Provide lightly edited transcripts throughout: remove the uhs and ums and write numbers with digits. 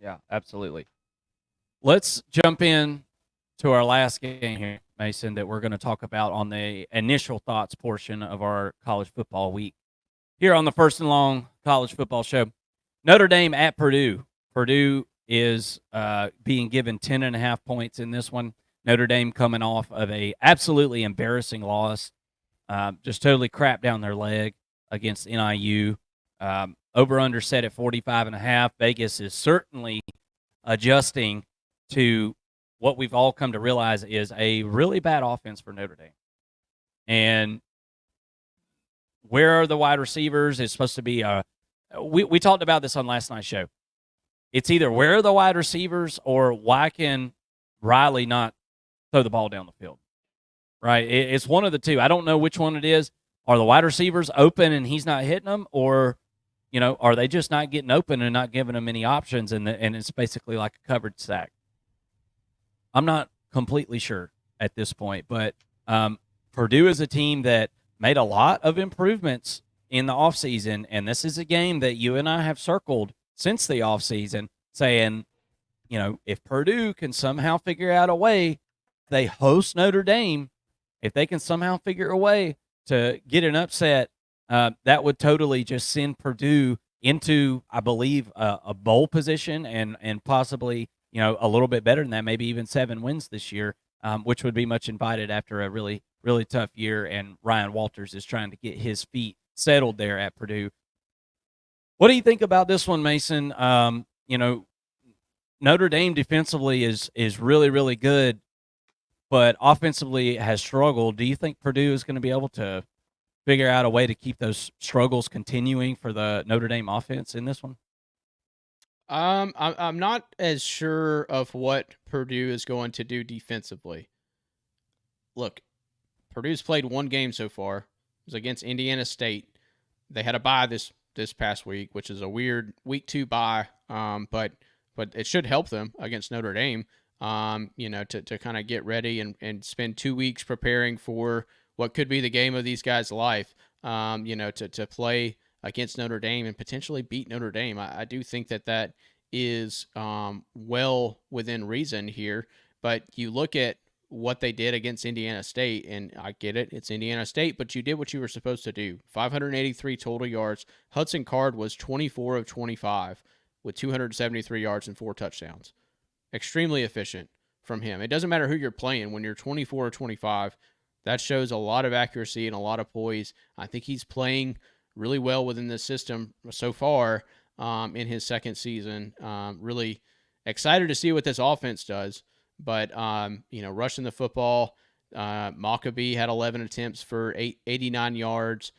Yeah, absolutely. Let's jump in to our last game here, Mason, that we're going to talk about on the initial thoughts portion of our college football week here on the First and Long College Football Show. Notre Dame at Purdue. Purdue is being given 10.5 points in this one. Notre Dame coming off of a absolutely embarrassing loss, just totally crap down their leg against NIU. Over under set at 45.5. Vegas is certainly adjusting to what we've all come to realize is a really bad offense for Notre Dame. And where are the wide receivers? It's supposed to be we talked about this on last night's show. It's either where are the wide receivers or why can Riley not throw the ball down the field? Right? It's one of the two. I don't know which one it is. Are the wide receivers open and he's not hitting them, or are they just not getting open and not giving them any options, and it's basically like a covered sack? I'm not completely sure at this point, but Purdue is a team that made a lot of improvements in the offseason, and this is a game that you and I have circled since the offseason, saying, if Purdue can somehow figure out a way, they host Notre Dame, if they can somehow figure a way to get an upset, that would totally just send Purdue into, I believe, a bowl position and possibly, a little bit better than that, maybe even 7 wins this year, which would be much invited after a really, really tough year. And Ryan Walters is trying to get his feet settled there at Purdue. What do you think about this one, Mason? Notre Dame defensively is really, really good, but offensively has struggled. Do you think Purdue is going to be able to figure out a way to keep those struggles continuing for the Notre Dame offense in this one? I'm not as sure of what Purdue is going to do defensively. Look, Purdue's played one game so far. It was against Indiana State. They had a bye this past week, which is a weird week 2 bye. But it should help them against Notre Dame. To kind of get ready and spend 2 weeks preparing for what could be the game of these guys' life. To play against Notre Dame and potentially beat Notre Dame. I do think that is well within reason here. But you look at what they did against Indiana State, and I get it, it's Indiana State, but you did what you were supposed to do. 583 total yards. Hudson Card was 24 of 25 with 273 yards and 4 touchdowns. Extremely efficient from him. It doesn't matter who you're playing. When you're 24 or 25, that shows a lot of accuracy and a lot of poise. I think he's playing really well within the system so far in his second season. Really excited to see what this offense does. But, rushing the football, Maccabee had 11 attempts for 89 yards.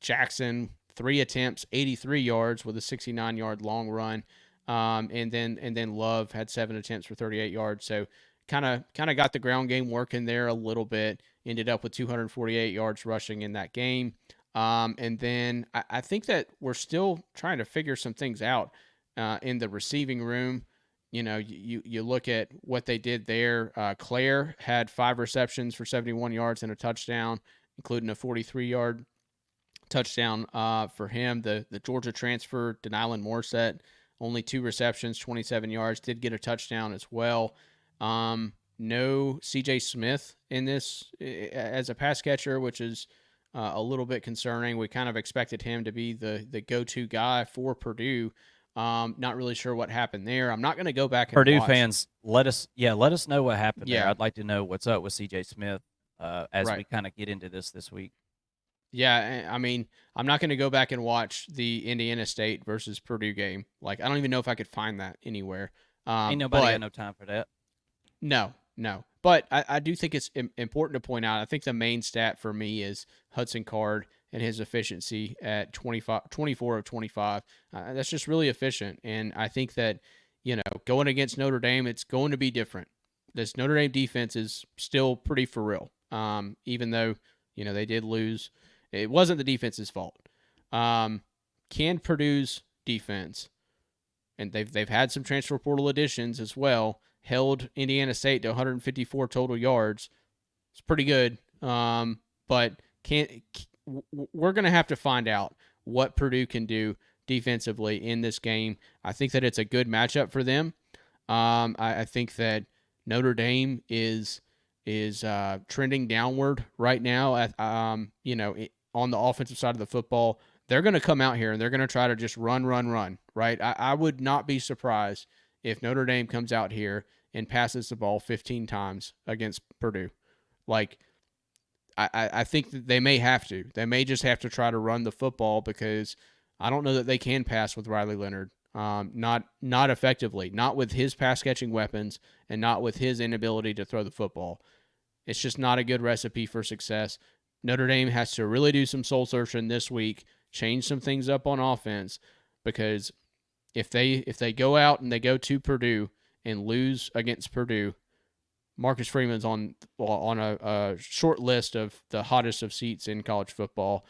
Jackson, 3 attempts, 83 yards with a 69-yard long run. And then Love had 7 attempts for 38 yards. So kind of got the ground game working there a little bit. Ended up with 248 yards rushing in that game. And then I think that we're still trying to figure some things out in the receiving room. You look at what they did there. Claire had 5 receptions for 71 yards and a touchdown, including a 43-yard touchdown for him. The Georgia transfer, Denylin Morset, only 2 receptions, 27 yards, did get a touchdown as well. No CJ Smith in this as a pass catcher, which is a little bit concerning. We kind of expected him to be the go-to guy for Purdue. Not really sure what happened there. I'm not going to go back and Purdue watch. fans, let us know what happened there. I'd like to know what's up with CJ Smith as we kind of get into this week. Yeah, I mean, I'm not going to go back and watch the Indiana State versus Purdue game. Like, I don't even know if I could find that anywhere. Ain't nobody got no time for that. No. But I do think it's important to point out, I think the main stat for me is Hudson Card and his efficiency at 24 of 25. That's just really efficient. And I think that, going against Notre Dame, it's going to be different. This Notre Dame defense is still pretty for real, even though, they did lose. It wasn't the defense's fault. Can Purdue's defense, and they've had some transfer portal additions as well, held Indiana State to 154 total yards. It's pretty good. But we're going to have to find out what Purdue can do defensively in this game. I think that it's a good matchup for them. I think that Notre Dame is trending downward right now. At on the offensive side of the football, they're going to come out here and they're going to try to just run, right? I would not be surprised if Notre Dame comes out here and passes the ball 15 times against Purdue. Like, I think that they may have to. They may just have to try to run the football because I don't know that they can pass with Riley Leonard. Not effectively, not with his pass catching weapons, and not with his inability to throw the football. It's just not a good recipe for success. Notre Dame has to really do some soul searching this week, change some things up on offense, because if they go out and they go to Purdue and lose against Purdue, Marcus Freeman's on a short list of the hottest of seats in college football.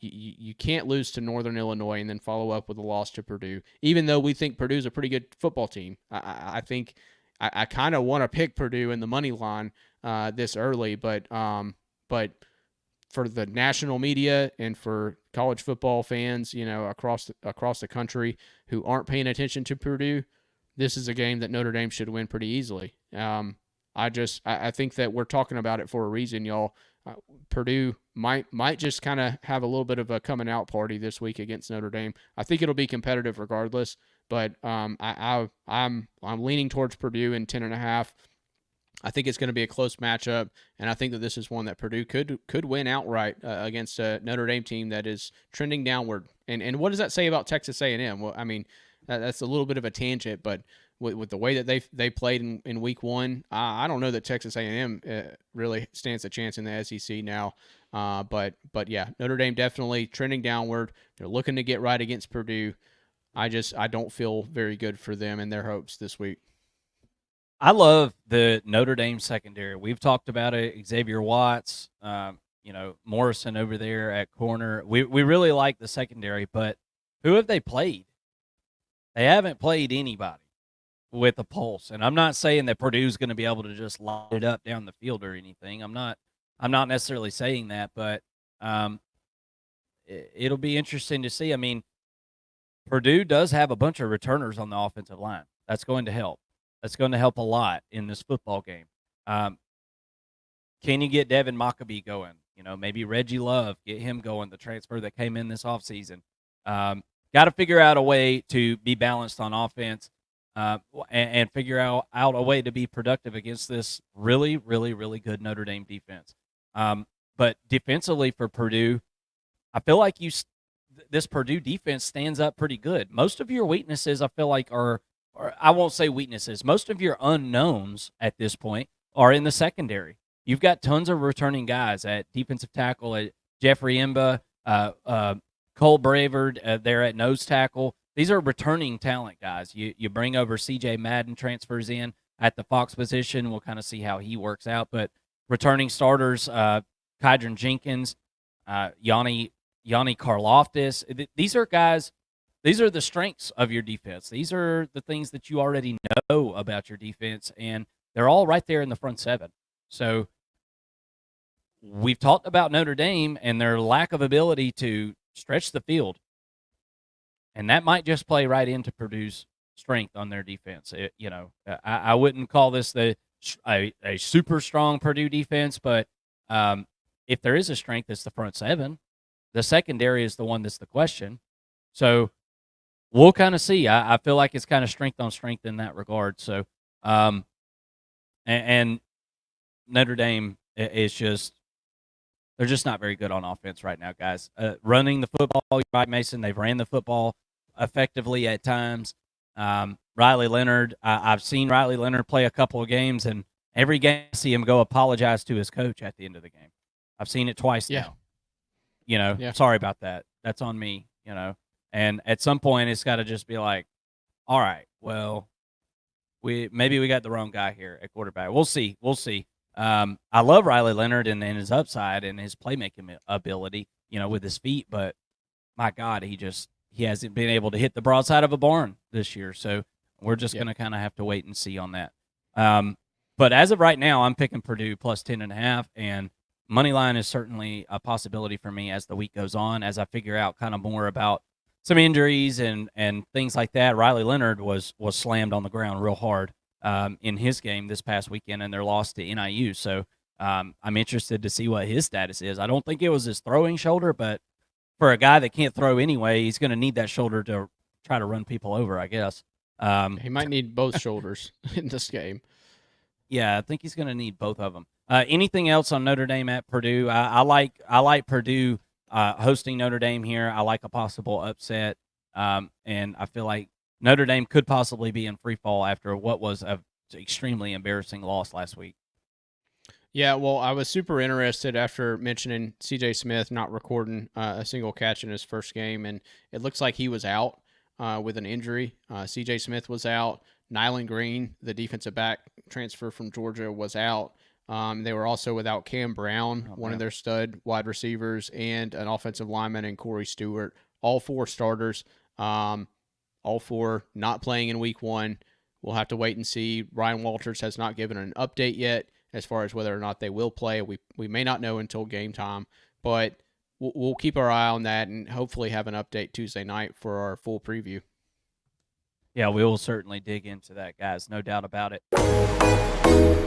You can't lose to Northern Illinois and then follow up with a loss to Purdue, even though we think Purdue's a pretty good football team. I think I kind of want to pick Purdue in the money line this early, but for the national media and for college football fans, across the country who aren't paying attention to Purdue, this is a game that Notre Dame should win pretty easily. I think that we're talking about it for a reason, y'all. Purdue might just kind of have a little bit of a coming out party this week against Notre Dame. I think it'll be competitive regardless, but I'm leaning towards Purdue in 10.5. I think it's going to be a close matchup, and I think that this is one that Purdue could win outright against a Notre Dame team that is trending downward. And what does that say about Texas A&M? Well, I mean, that's a little bit of a tangent, but with the way that they played in week one, I don't know that Texas A&M really stands a chance in the SEC now. But yeah, Notre Dame definitely trending downward. They're looking to get right against Purdue. I don't feel very good for them and their hopes this week. I love the Notre Dame secondary. We've talked about it. Xavier Watts, Morrison over there at corner. We really like the secondary, but who have they played? They haven't played anybody with a pulse. And I'm not saying that Purdue's going to be able to just light it up down the field or anything. I'm not necessarily saying that, but it'll be interesting to see. I mean, Purdue does have a bunch of returners on the offensive line. That's going to help. That's going to help a lot in this football game. Can you get Devin Maccabee going? Maybe Reggie Love, get him going, the transfer that came in this offseason. Got to figure out a way to be balanced on offense and figure out a way to be productive against this really, really, really good Notre Dame defense. But defensively for Purdue, I feel like this Purdue defense stands up pretty good. Most of your weaknesses, I feel like, or I won't say weaknesses. Most of your unknowns at this point are in the secondary. You've got tons of returning guys at defensive tackle, at Jeffrey Imba, Cole Bravard there at nose tackle. These are returning talent guys. You bring over C.J. Madden, transfers in at the Fox position. We'll kind of see how he works out. But returning starters, Kydron Jenkins, Yanni Karloftis. These are guys. These are the strengths of your defense. These are the things that you already know about your defense, and they're all right there in the front seven. So we've talked about Notre Dame and their lack of ability to stretch the field, and that might just play right into Purdue's strength on their defense. I wouldn't call this a super strong Purdue defense, but if there is a strength, it's the front seven. The secondary is the one that's the question. So we'll kind of see. I feel like it's kind of strength on strength in that regard. So, and Notre Dame is they're just not very good on offense right now, guys. Running the football, you're right, Mason. They've ran the football effectively at times. Riley Leonard, I've seen Riley Leonard play a couple of games, and every game I see him go apologize to his coach at the end of the game. I've seen it twice now. Sorry about that. That's on me, And at some point, it's got to just be like, all right, well, maybe we got the wrong guy here at quarterback. We'll see. I love Riley Leonard and his upside and his playmaking ability, with his feet. But my God, he hasn't been able to hit the broadside of a barn this year. So we're just going to kind of have to wait and see on that. But as of right now, I'm picking Purdue plus 10.5, and money line is certainly a possibility for me as the week goes on, as I figure out kind of more about some injuries and things like that. Riley Leonard was slammed on the ground real hard in his game this past weekend, and their loss to NIU. So I'm interested to see what his status is. I don't think it was his throwing shoulder, but for a guy that can't throw anyway, he's going to need that shoulder to try to run people over, I guess. He might need both shoulders in this game. Yeah, I think he's going to need both of them. Anything else on Notre Dame at Purdue? I like Purdue hosting Notre Dame here. I like a possible upset, and I feel like Notre Dame could possibly be in free fall after what was an extremely embarrassing loss last week. Yeah, well, I was super interested after mentioning C.J. Smith not recording a single catch in his first game, and it looks like he was out with an injury. C.J. Smith was out. Nyland Green, the defensive back transfer from Georgia, was out. They were also without Cam Brown, one of their stud wide receivers, and an offensive lineman in Corey Stewart. All four starters, all four not playing in week one. We'll have to wait and see. Ryan Walters has not given an update yet as far as whether or not they will play. We may not know until game time, but we'll keep our eye on that and hopefully have an update Tuesday night for our full preview. Yeah, we will certainly dig into that, guys. No doubt about it.